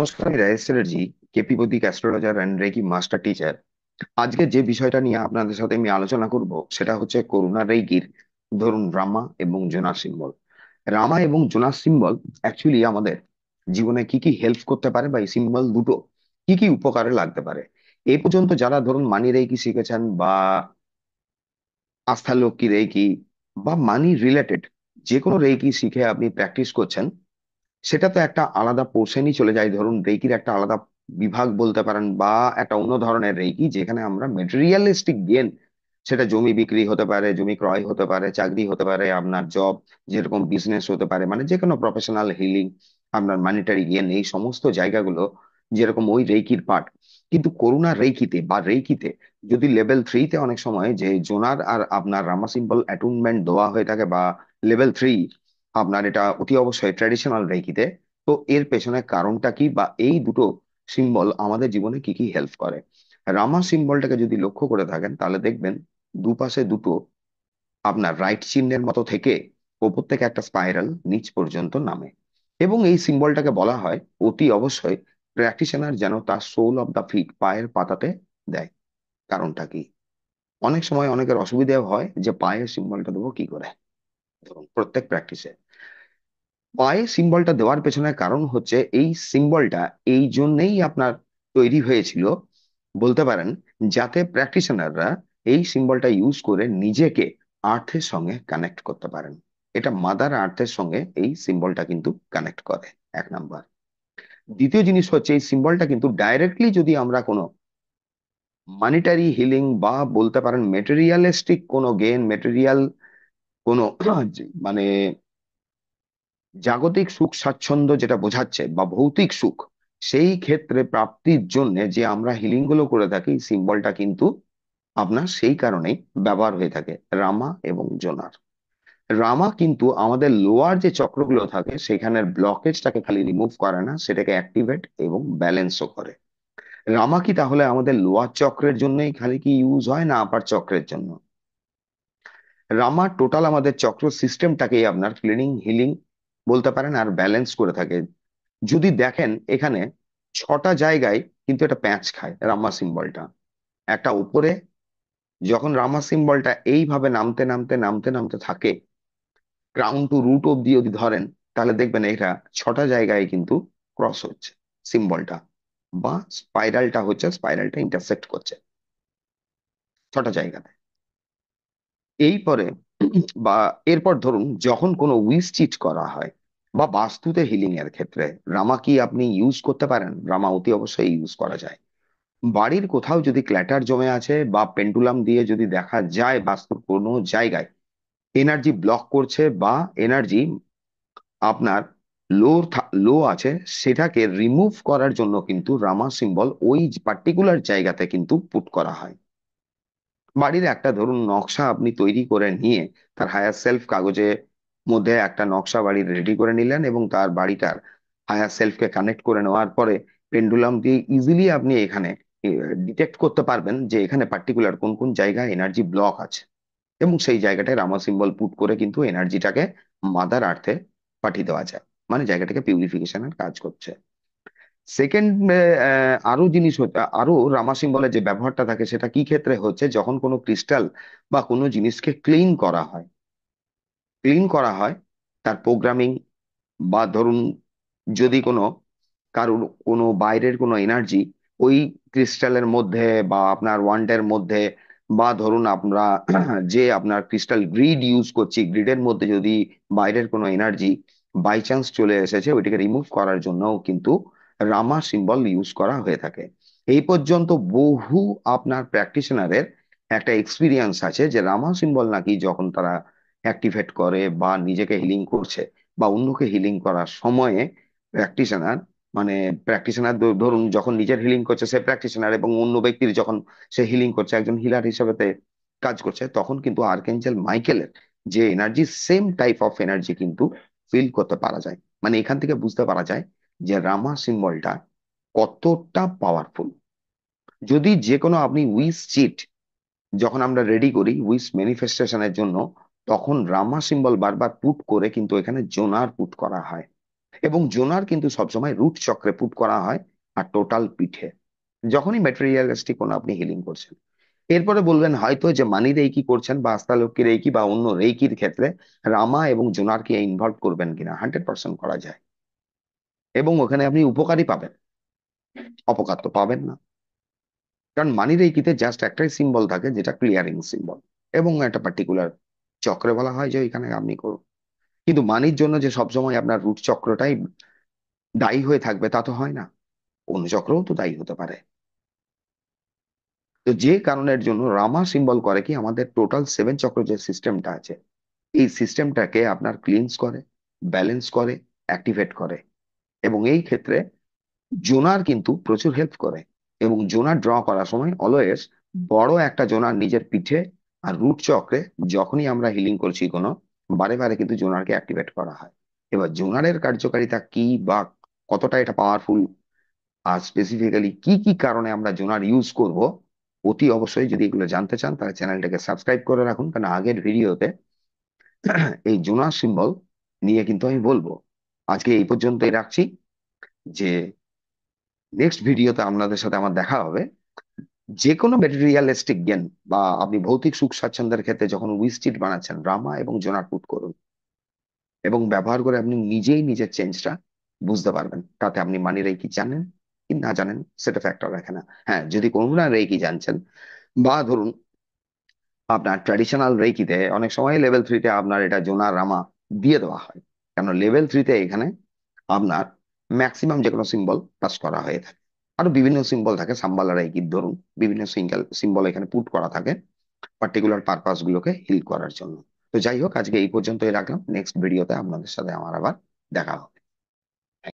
নমস্কার, আমি রাজেশ চ্যাটার্জি, কেপি বৈদিক astrologer and reiki master teacher. আজকে যে বিষয়টা নিয়ে আপনাদের সাথে আমি আলোচনা করব সেটা হচ্ছে করুণা রেইকির, ধরুন রামা এবং জোনাস সিম্বল। রামা এবং জোনাস সিম্বল অ্যাকচুয়ালি আমাদের জীবনে কি কি হেল্প করতে পারে, বা এই সিম্বল দুটো কি কি উপকারে লাগতে পারে। এই পর্যন্ত যারা ধরুন মানি রেইকি শিখেছেন, বা আস্থা লক্ষ্মী রেইকি, বা মানি রিলেটেড যে কোনো রেইকি শিখে আপনি প্র্যাকটিস করছেন, সেটা তো একটা আলাদা পোর্শনই চলে যায়। ধরুন রেইকির একটা আলাদা বিভাগ বলতে পারেন, বা একটা অন্য ধরনের রেইকি যেখানে আমরা মেটেরিয়ালিস্টিক গেন, সেটা জমি বিক্রি হতে পারে, জমি ক্রয় হতে পারে, চাকরি হতে পারে, আপনার জব, যেরকম বিজনেস হতে পারে, মানে যে কোনো প্রফেশনাল হিলিং, আপনার মানিটারি গেন, এই সমস্ত জায়গাগুলো যেরকম ওই রেইকির পার্ট। কিন্তু করুণা রেইকিতে বা রেইকিতে যদি লেভেল 3-তে অনেক সময় যে জোনার আর আপনার রামা সিম্বল অ্যাটুনমেন্ট দেওয়া হয়ে থাকে, বা লেভেল 3 আপনার, এটা অতি অবশ্যই ট্র্যাডিশনাল রেইকিতে। তো এর পেছনে কারণটা কি, বা এই দুটো সিম্বল আমাদের জীবনে কি কি হেল্প করে? রামা সিম্বলটাকে যদি লক্ষ্য করে থাকেন তাহলে দেখবেন দুপাশে দুটো আপনার রাইট চিহ্নের মতো থেকে ওপর থেকে একটা স্পাইরাল নিচ পর্যন্ত নামে। এবং এই সিম্বলটাকে বলা হয় অতি অবশ্যই প্র্যাকটিশনার যেন তার সোল অফ দা ফিট, পায়ের পাতাতে দেয়। কারণটা কি? অনেক সময় অনেকের অসুবিধা হয় যে পায়ের সিম্বলটা দেবো কি করে। ধরুন প্রত্যেক প্র্যাকটিসে পায়ে সিম্বলটা দেওয়ার পেছনে কারণ হচ্ছে এই সিম্বলটা এই জন্যেই আপনার তৈরি হয়েছিল বলতে পারেন, যাতে প্র্যাকটিশনাররা এই সিম্বলটা ইউজ করে নিজেকে আর্থের সঙ্গে কানেক্ট করতে পারেন। এটা মাদার আর্থের সঙ্গে এই সিম্বলটা কিন্তু কানেক্ট করে, এক নাম্বার। দ্বিতীয় জিনিস হচ্ছে এই সিম্বলটা কিন্তু ডাইরেক্টলি যদি আমরা কোনো মানিটারি হিলিং, বা বলতে পারেন মেটেরিয়ালিস্টিক কোনো গেন, মেটেরিয়াল কোনো মানে জাগতিক সুখ স্বাচ্ছন্দ্য যেটা বোঝাচ্ছে, বা ভৌতিক সুখ, সেই ক্ষেত্রে প্রাপ্তির জন্য যে আমরা হিলিং গুলো করে থাকি, সিম্বলটা কিন্তু আপনার সেই কারণেই ব্যবহার হয়ে থাকে রামা এবং জোনার। রামা কিন্তু আমাদের লোয়ার যে চক্রগুলো থাকে সেখানের ব্লকেজটাকে খালি রিমুভ করে না, সেটাকে অ্যাক্টিভেট এবং ব্যালেন্সও করে। রামা কি তাহলে আমাদের লোয়ার চক্রের জন্যই খালি কি ইউজ হয়, না আপার চক্রের জন্য? রামা টোটাল আমাদের চক্র সিস্টেমটাকেই আপনার ক্লিনিং, হিলিং বলতে পারেন, আর ব্যালেন্স করে থাকে। যদি দেখেন এখানে 6টা জায়গায় কিন্তু এটা প্যাঁচ খায় রামা সিম্বলটা। একটা উপরে যখন রামা সিম্বলটা এইভাবে নামতে নামতে নামতে নামতে থাকে, ক্রাউন টু রুট অব্দি যদি ধরেন, তাহলে দেখবেন এটা 6টা জায়গায় কিন্তু ক্রস হচ্ছে সিম্বলটা, বা স্পাইরালটা ইন্টারসেক্ট করছে 6টা জায়গাতে। এই পরে বা এরপর ধরুন যখন কোনো উইস চিট করা হয়, বা বাস্তুতে হিলিং এর ক্ষেত্রে রামা কি আপনি ইউজ করতে পারেন? রামা অতি অবশ্যই ইউজ করা যায়। বাড়ির কোথাও যদি ক্ল্যাটার জমে আছে, বা পেন্ডুলাম দিয়ে যদি দেখা যায় বাস্তুর কোনো জায়গায় এনার্জি ব্লক করছে, বা এনার্জি আপনার লো লো আছে, সেটাকে রিমুভ করার জন্য কিন্তু রামা সিম্বল ওই পার্টিকুলার জায়গাতে কিন্তু পুট করা হয়। বাড়ির একটা ধরুন নকশা আপনি তৈরি করে নিয়ে তার হায়ার সেলফ কাগজে মধ্যে একটা নকশা বাড়ির রেডি করে নিলেন, এবং তার বাড়িটার হায়ার সেলফকে কানেক্ট করে নেওয়ার পরে পেন্ডুলাম দিয়ে ইজিলি আপনি এখানে ডিটেক্ট করতে পারবেন যে এখানে পার্টিকুলার কোন কোন জায়গায় এনার্জি ব্লক আছে, এবং সেই জায়গাটায় রামা সিম্বল পুট করে কিন্তু এনার্জিটাকে মাদার আর্থে পাঠিয়ে দেওয়া যায়, মানে জায়গাটাকে পিউরিফিকেশনের কাজ করছে। সেকেন্ড, আরো জিনিস আরো রামা সিম্বলের যে ব্যবহারটা থাকে সেটা কি ক্ষেত্রে হচ্ছে, যখন কোনো ক্রিস্টাল বা কোনো জিনিসকে ক্লিন করা হয়, ক্লিন করা হয় তার প্রোগ্রামিং, বা ধরুন যদি কোনো কারোর কোনো বাইরের কোনো এনার্জি ওই ক্রিস্টালের মধ্যে, বা আপনার ওয়ান্ডের মধ্যে, বা ধরুন আমরা যে আপনার ক্রিস্টাল গ্রিড ইউজ করছি, গ্রিডের মধ্যে যদি বাইরের কোনো এনার্জি বাই চান্স চলে এসেছে, ওইটাকে রিমুভ করার জন্যও কিন্তু রামা সিম্বল ইউজ করা হয়ে থাকে। এই পর্যন্ত বহু আপনার প্র্যাকটিশনারের একটা এক্সপিরিয়েন্স আছে যে রামা সিম্বল নাকি যখন তারা অ্যাক্টিভেট করে বা নিজেকে হিলিং করছে, বা অন্যকে হিলিং করার সময়ে প্র্যাকটিশনার, মানে প্র্যাকটিশনার ধরুন যখন নিজের হিলিং করছে সে প্র্যাকটিশনার, এবং অন্য ব্যক্তির যখন সে হিলিং করছে একজন হিলার হিসেবে কাজ করছে, তখন কিন্তু আর্কেঞ্জেল মাইকেলের যে energy, same type of energy কিন্তু ফিল করতে পারা যায়। মানে এখান থেকে বুঝতে পারা যায় যে রামা সিম্বলটা কতটা পাওয়ারফুল। যদি যে কোনো আপনি উইশ চিট যখন আমরা রেডি করি উইশ ম্যানিফেস্টেশনের জন্য, তখন রামা সিম্বল বারবার পুট করে কিন্তু এখানে জোনার পুট করা হয়। এবং জোনার কিন্তু সবসময় রুট চক্রে পুট করা হয়, আর টোটাল পিঠে, যখনই ম্যাটেরিয়ালিস্টিক কোনো আপনি হিলিং করছেন। এরপরে বলবেন হয়তো যে মানি রেইকি করছেন বা আস্তালোকি রেইকি বা অন্য রেইকির ক্ষেত্রে রামা এবং জোনারকে ইনভলভ করবেন কিনা, 100% করা যায়। এবং ওখানে আপনি উপকারই পাবেন, অপকার তো পাবেন না। কারণ মানি রেইকিতে জাস্ট একটাই সিম্বল থাকে, যেটা ক্লিয়ারিং সিম্বল, এবং একটা পার্টিকুলার চক্রে বলা হয় যে এখানে আপনি করুন। কিন্তু মানির জন্য যে সবসময় আপনার রুট চক্রটাই দায়ী হয়ে থাকবে তা তো হয় না, অন্য চক্রও তো দায়ী হতে পারে। তো যে কারণের জন্য রামা সিম্বল করে কি, আমাদের টোটাল 7 চক্র যে সিস্টেমটা আছে, এই সিস্টেমটাকে আপনার ক্লিনস করে, ব্যালেন্স করে, অ্যাক্টিভেট করে। এবং এই ক্ষেত্রে জোনার কিন্তু প্রচুর হেল্প করে। এবং জোনার ড্র করার সময় অলওয়েজ বড় একটা জোনার নিজের পিঠে আর রুট চক্রে, যখনই আমরা হিলিং করছি কোনো, বারে বারে কিন্তু জোনারকে অ্যাক্টিভেট করা হয়। এবার জোনারের কার্যকারিতা কি বা কতটা এটা পাওয়ারফুল, আর স্পেসিফিক্যালি কি কি কারণে আমরা জোনার ইউজ করব, অতি অবশ্যই যদি এগুলো জানতে চান তাহলে চ্যানেলটাকে সাবস্ক্রাইব করে রাখুন, কারণ আগের ভিডিওতে এই জোনার সিম্বল নিয়ে কিন্তু আমি বলবো। আজকে এই পর্যন্তই রাখছি, যে নেক্সট ভিডিওতে আপনাদের সাথে আমার দেখা হবে। যে কোনো ম্যাটেরিয়ালিস্টিক গেন বা আপনি ভৌতিক সুখ স্বাচ্ছন্দ্যের ক্ষেত্রে যখন উইস্টিট বানাচ্ছেন, রামা এবং জোনার পুট করুন, এবং ব্যবহার করে আপনি নিজেই নিজের চেঞ্জটা বুঝতে পারবেন। তাতে আপনি মানি রেকি জানেন কি না জানেন সেটা ফ্যাক্টর রাখে না। হ্যাঁ, যদি কোনো না রেকি জানছেন, বা ধরুন আপনার ট্র্যাডিশনাল রেকিতে অনেক সময় লেভেল 3-তে আপনার এটা জোনার রামা দিয়ে দেওয়া হয়, কেন লেভেল 3-তে এখানে আপনার ম্যাক্সিমাম যে কোনো সিম্বল পাস করা হয়ে থাকে। আরো বিভিন্ন সিম্বল থাকে সাম্বালা রেকির, ধরুন বিভিন্ন সিঙ্গেল সিম্বল এখানে পুট করা থাকে পার্টিকুলার পারপাস গুলোকে হিল করার জন্য। তো যাই হোক, আজকে এই পর্যন্তই রাখলাম, নেক্সট ভিডিওতে আপনাদের সাথে আমার আবার দেখা হবে।